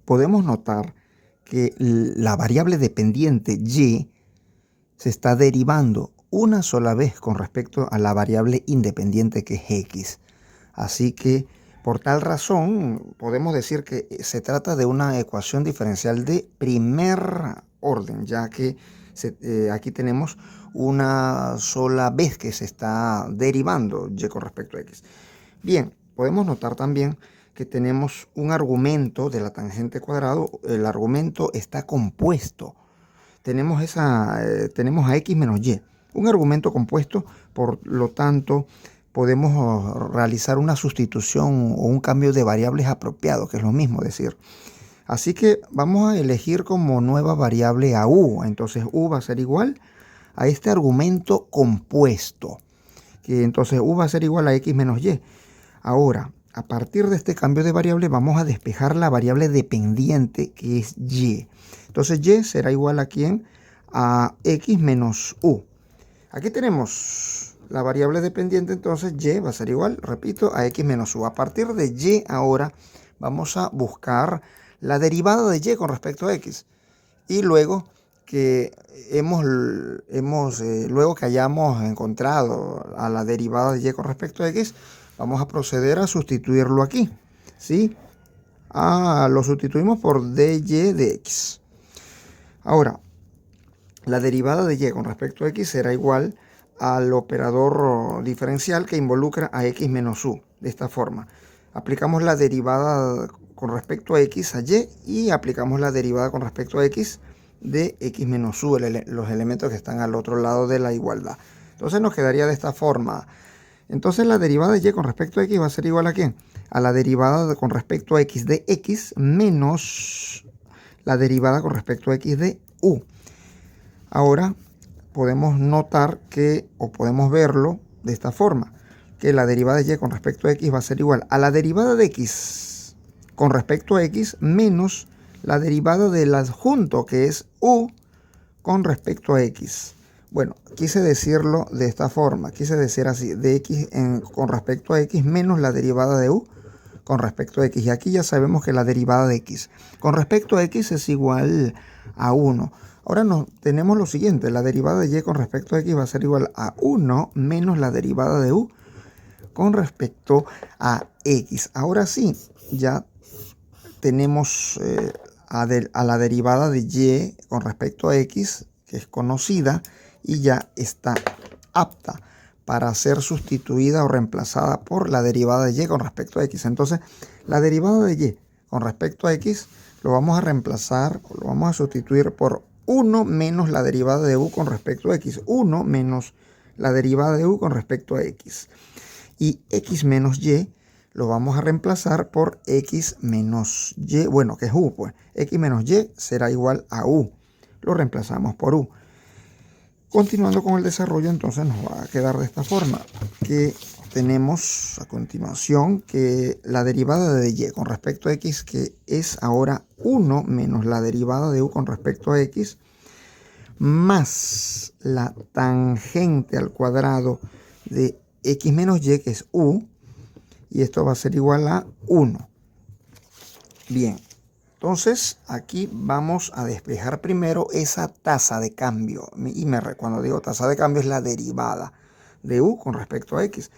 podemos notar que la variable dependiente y se está derivando una sola vez con respecto a la variable independiente que es x. Así que por tal razón podemos decir que se trata de una ecuación diferencial de primer orden, ya que aquí tenemos una sola vez que se está derivando y con respecto a x. Bien, podemos notar también que tenemos un argumento de la tangente cuadrado. El argumento está compuesto. Tenemos a x menos y, un argumento compuesto. Por lo tanto, podemos realizar una sustitución o un cambio de variables apropiado, que es lo mismo decir. Así que vamos a elegir como nueva variable a u. Entonces u va a ser igual a este argumento compuesto, que entonces u va a ser igual a x menos y. Ahora, a partir de este cambio de variable, vamos a despejar la variable dependiente, que es y. Entonces y será igual a ¿quién? A x menos u. Aquí tenemos la variable dependiente, entonces y va a ser igual, repito, a x menos u. A partir de y ahora vamos a buscar la derivada de y con respecto a x. Y luego que luego que hayamos encontrado a la derivada de y con respecto a x, vamos a proceder a sustituirlo aquí, ¿sí? Lo sustituimos por dy de x. Ahora, la derivada de y con respecto a x será igual al operador diferencial que involucra a x menos u. De esta forma, aplicamos la derivada con respecto a x a y aplicamos la derivada con respecto a x de x menos u, los elementos que están al otro lado de la igualdad. Entonces nos quedaría de esta forma. Entonces la derivada de y con respecto a x va a ser igual a ¿quién? A la derivada con respecto a x de x menos la derivada con respecto a x de u. Ahora podemos notar que, o podemos verlo de esta forma, que la derivada de y con respecto a x va a ser igual a la derivada de x con respecto a x menos la derivada del adjunto, que es u, con respecto a x. Bueno, quise decirlo de esta forma, quise decir así, de x con respecto a x menos la derivada de u con respecto a x. Y aquí ya sabemos que la derivada de x con respecto a x es igual a 1. Ahora tenemos lo siguiente, la derivada de y con respecto a x va a ser igual a 1 menos la derivada de u con respecto a x. Ahora sí, ya tenemos a la derivada de y con respecto a x, que es conocida y ya está apta para ser sustituida o reemplazada por la derivada de y con respecto a x. Entonces, la derivada de y con respecto a x lo vamos a reemplazar, lo vamos a sustituir por 1 menos la derivada de u con respecto a x. 1 menos la derivada de u con respecto a x. Y x menos y lo vamos a reemplazar por x menos y, bueno, que es u, pues. X menos y será igual a u. Lo reemplazamos por u. Continuando con el desarrollo, entonces nos va a quedar de esta forma, que tenemos a continuación que la derivada de y con respecto a x, que es ahora 1 menos la derivada de u con respecto a x, más la tangente al cuadrado de x menos y, que es u, y esto va a ser igual a 1. Bien, entonces aquí vamos a despejar primero esa tasa de cambio. Y cuando digo tasa de cambio es la derivada de u con respecto a x.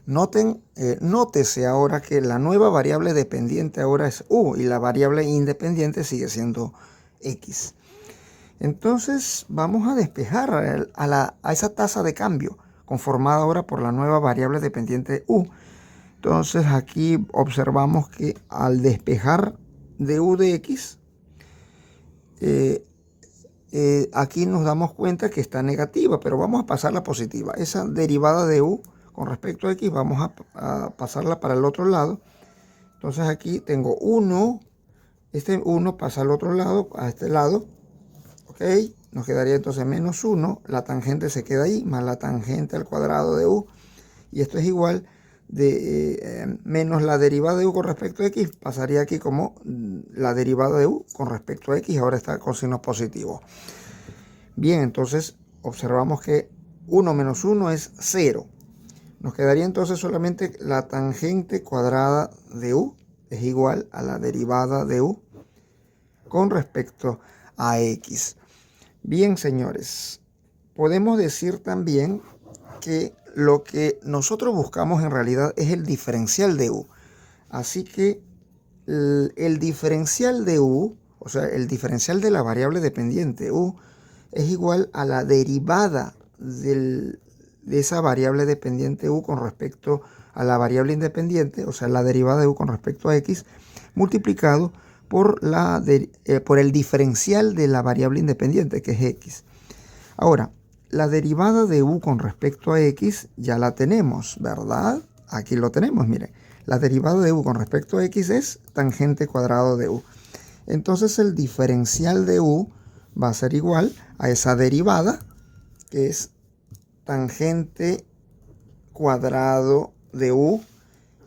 Nótese ahora que la nueva variable dependiente ahora es u y la variable independiente sigue siendo x. Entonces vamos a despejar a esa tasa de cambio conformada ahora por la nueva variable dependiente u. Entonces aquí observamos que al despejar de u de x, aquí nos damos cuenta que está negativa, pero vamos a pasarla positiva. Esa derivada de u con respecto a x vamos a pasarla para el otro lado. Entonces aquí tengo 1, este 1 pasa al otro lado, a este lado, ok, nos quedaría entonces menos 1, la tangente se queda ahí, más la tangente al cuadrado de u, y esto es igual de menos la derivada de u con respecto a x, pasaría aquí como la derivada de u con respecto a x, ahora está con signos positivos. Bien, entonces observamos que 1 menos 1 es 0. Nos quedaría entonces solamente la tangente cuadrada de u es igual a la derivada de u con respecto a x. Bien, señores, podemos decir también que lo que nosotros buscamos en realidad es el diferencial de u. Así que el diferencial de u, o sea, el diferencial de la variable dependiente u, es igual a la derivada de esa variable dependiente u con respecto a la variable independiente, o sea, la derivada de u con respecto a x, multiplicado por el diferencial de la variable independiente, que es x. Ahora, la derivada de u con respecto a x ya la tenemos, ¿verdad? Aquí lo tenemos, miren. La derivada de u con respecto a x es tangente cuadrado de u. Entonces el diferencial de u va a ser igual a esa derivada, que es tangente cuadrado de u.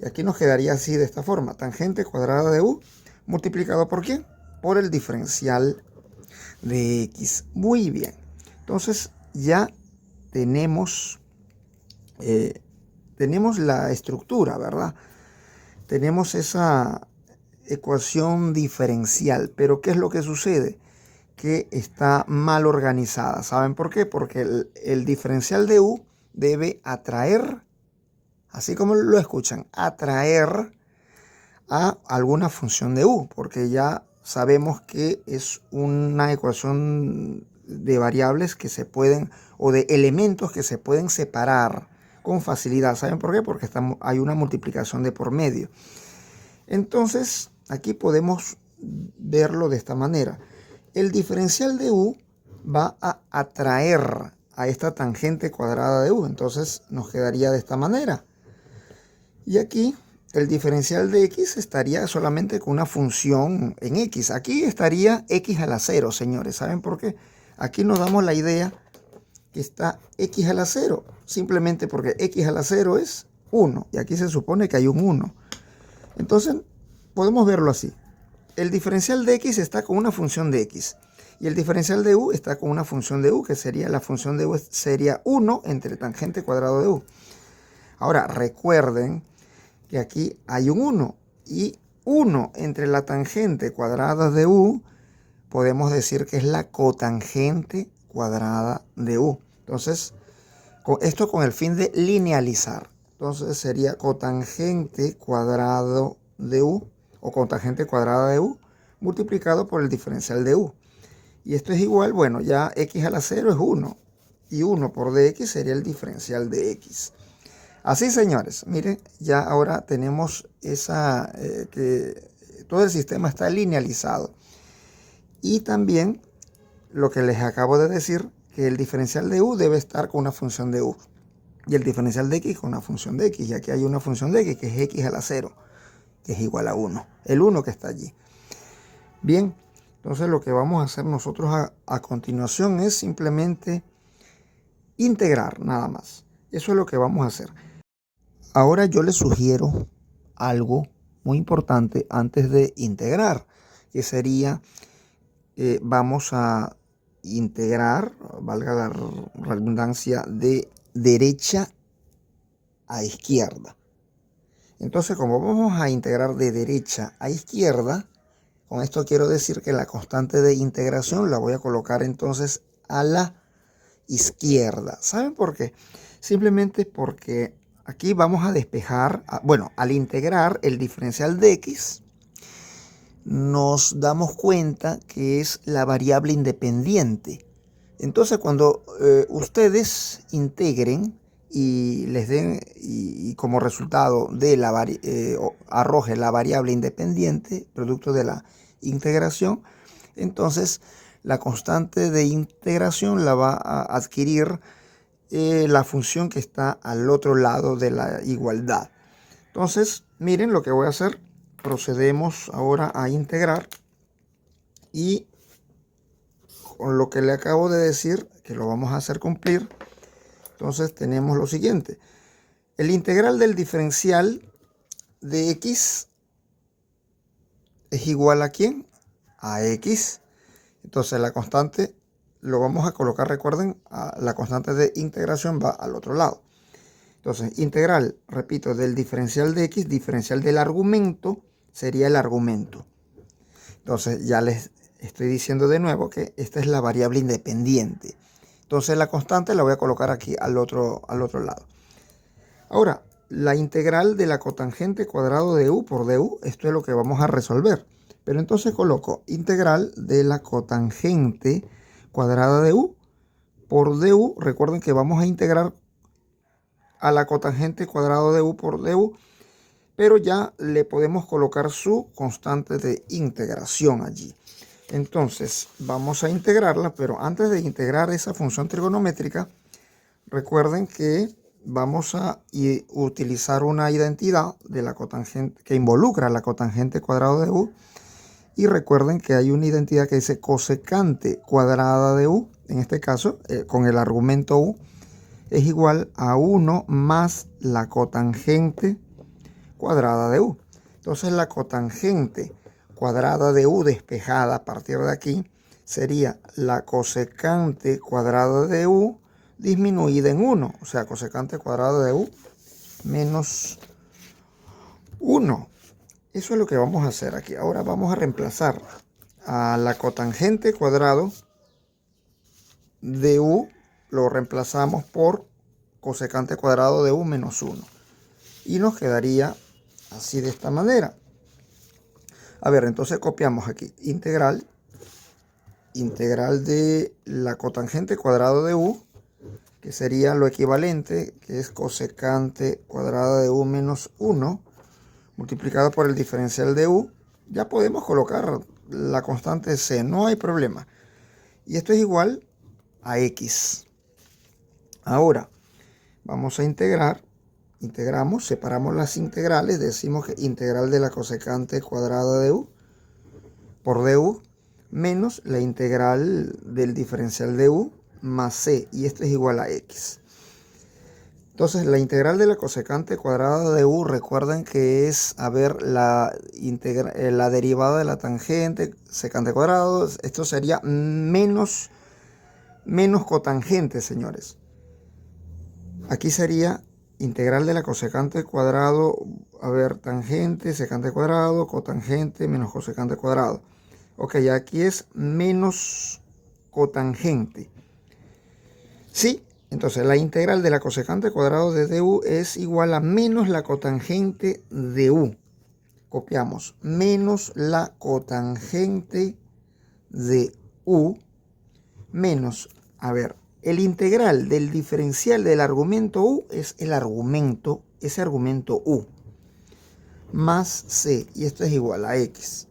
Y aquí nos quedaría así, de esta forma. Tangente cuadrada de u multiplicado ¿por qué? Por el diferencial de x. Muy bien. Entonces ya tenemos la estructura, ¿verdad? Tenemos esa ecuación diferencial, pero ¿qué es lo que sucede? Que está mal organizada. ¿Saben por qué? Porque el diferencial de u debe atraer, así como lo escuchan, atraer a alguna función de u, porque ya sabemos que es una ecuación de variables que se pueden, o de elementos que se pueden separar con facilidad. ¿Saben por qué? Porque hay una multiplicación de por medio. Entonces, aquí podemos verlo de esta manera. El diferencial de u va a atraer a esta tangente cuadrada de u. Entonces, nos quedaría de esta manera. Y aquí el diferencial de x estaría solamente con una función en x. Aquí estaría x a la 0, señores. ¿Saben por qué? Aquí nos damos la idea que está x a la 0. Simplemente porque x a la 0 es 1. Y aquí se supone que hay un 1. Entonces, podemos verlo así. El diferencial de x está con una función de x. Y el diferencial de u está con una función de u, que sería la función de u sería 1 entre tangente cuadrado de u. Ahora, recuerden que aquí hay un 1. Y 1 entre la tangente cuadrada de u, podemos decir que es la cotangente cuadrada de u. Entonces, esto con el fin de linealizar. Entonces sería cotangente cuadrado de u, o cotangente cuadrada de u, multiplicado por el diferencial de u. Y esto es igual, bueno, ya x a la 0 es 1. Y 1 por dx sería el diferencial de x. Así, señores, miren, ya ahora tenemos que todo el sistema está linealizado. Y también lo que les acabo de decir, que el diferencial de u debe estar con una función de u. Y el diferencial de x con una función de x. Y aquí hay una función de x que es x a la 0, que es igual a 1. El 1 que está allí. Bien, entonces lo que vamos a hacer nosotros a continuación es simplemente integrar, nada más. Eso es lo que vamos a hacer. Ahora yo les sugiero algo muy importante antes de integrar, que sería, vamos a integrar, valga la redundancia, de derecha a izquierda. Entonces, como vamos a integrar de derecha a izquierda, con esto quiero decir que la constante de integración la voy a colocar entonces a la izquierda. ¿Saben por qué? Simplemente porque aquí vamos a despejar, bueno, al integrar el diferencial de x, nos damos cuenta que es la variable independiente. Entonces, cuando ustedes integren y les den, y como resultado de arroje la variable independiente, producto de la integración, entonces la constante de integración la va a adquirir la función que está al otro lado de la igualdad. Entonces, miren lo que voy a hacer. Procedemos ahora a integrar y con lo que le acabo de decir, que lo vamos a hacer cumplir, entonces tenemos lo siguiente. El integral del diferencial de x es igual a ¿quién? A x. Entonces la constante lo vamos a colocar, recuerden, la constante de integración va al otro lado. Entonces, integral, repito, del diferencial de x, diferencial del argumento, sería el argumento. Entonces, ya les estoy diciendo de nuevo que esta es la variable independiente. Entonces la constante la voy a colocar aquí al otro lado. Ahora, la integral de la cotangente cuadrado de u por du, esto es lo que vamos a resolver. Pero entonces coloco integral de la cotangente cuadrada de u por du. Recuerden que vamos a integrar a la cotangente cuadrado de u por du, pero ya le podemos colocar su constante de integración allí. Entonces vamos a integrarla, pero antes de integrar esa función trigonométrica, recuerden que vamos a utilizar una identidad de la cotangente que involucra la cotangente cuadrado de u. Y recuerden que hay una identidad que dice cosecante cuadrada de u. En este caso, con el argumento u, es igual a 1 más la cotangente cuadrada de u. Entonces la cotangente cuadrada de u despejada a partir de aquí sería la cosecante cuadrada de u disminuida en 1. O sea, cosecante cuadrada de u menos 1. Eso es lo que vamos a hacer aquí. Ahora vamos a reemplazar a la cotangente cuadrado de u, lo reemplazamos por cosecante cuadrado de u menos 1. Y nos quedaría así de esta manera. A ver, entonces copiamos aquí. Integral de la cotangente cuadrado de u, que sería lo equivalente, que es cosecante cuadrada de u menos 1, multiplicado por el diferencial de u. Ya podemos colocar la constante c, no hay problema. Y esto es igual a x. Ahora, vamos a integrar. Integramos, separamos las integrales, decimos que integral de la cosecante cuadrada de u por du menos la integral del diferencial de u más c, y esto es igual a x. Entonces la integral de la cosecante cuadrada de u, recuerden que es, a ver, la derivada de la tangente secante cuadrado. Esto sería menos cotangente, señores. Aquí sería integral de la cosecante cuadrado, a ver, tangente, secante cuadrado, cotangente menos cosecante cuadrado. Ok, aquí es menos cotangente. Sí, entonces la integral de la cosecante cuadrado de du es igual a menos la cotangente de u. Copiamos, menos la cotangente de u menos, a ver, el integral del diferencial del argumento u es ese argumento u, más c, y esto es igual a x.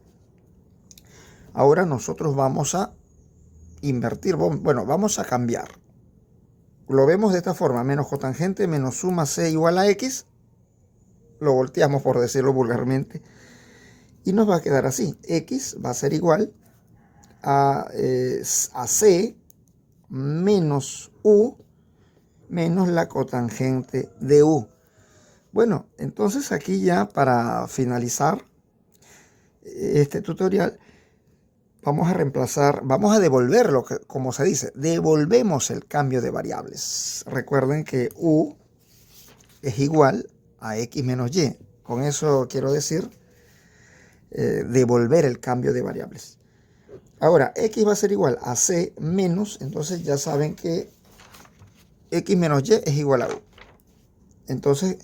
Ahora nosotros vamos a invertir, bueno, vamos a cambiar. Lo vemos de esta forma, menos cotangente menos u más c igual a x. Lo volteamos, por decirlo vulgarmente, y nos va a quedar así. X va a ser igual a c menos u menos la cotangente de u. Bueno, entonces aquí ya para finalizar este tutorial, vamos a reemplazar, vamos a devolverlo, como se dice, devolvemos el cambio de variables. Recuerden que u es igual a x menos y. Con eso quiero decir devolver el cambio de variables. Ahora, x va a ser igual a c menos, entonces ya saben que x menos y es igual a u. Entonces,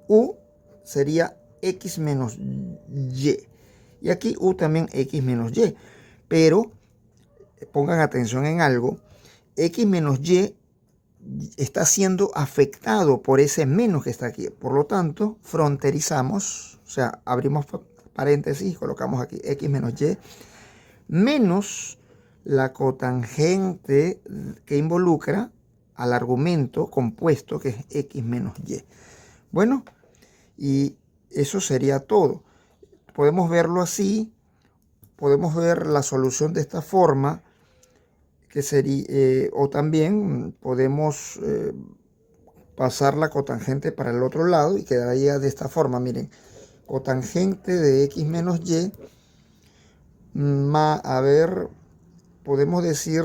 u sería x menos y. Y aquí u también x menos y. Pero, pongan atención en algo, x menos y está siendo afectado por ese menos que está aquí. Por lo tanto, fronterizamos, o sea, abrimos paréntesis, colocamos aquí x menos y menos la cotangente que involucra al argumento compuesto, que es x menos y. Bueno, y eso sería todo. Podemos verlo así, podemos ver la solución de esta forma, que sería, o también podemos pasar la cotangente para el otro lado y quedaría de esta forma. Miren, cotangente de x menos y, a ver, podemos decir,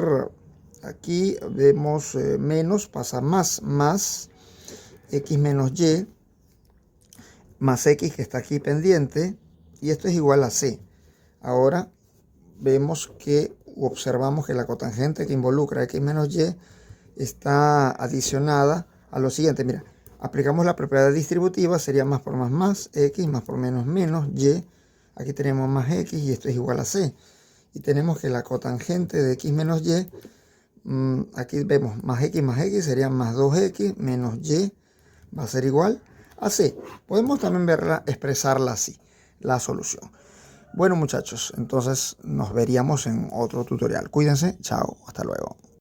aquí vemos menos, pasa más x menos y, más x que está aquí pendiente, y esto es igual a c. Ahora vemos que observamos que la cotangente que involucra x menos y está adicionada a lo siguiente. Mira, aplicamos la propiedad distributiva, sería más por más, x más por menos menos, y. Aquí tenemos más x y esto es igual a c. Y tenemos que la cotangente de x menos y, aquí vemos más x sería más 2x menos y va a ser igual a c. Podemos también verla, expresarla así, la solución. Bueno muchachos, entonces nos veríamos en otro tutorial. Cuídense, chao, hasta luego.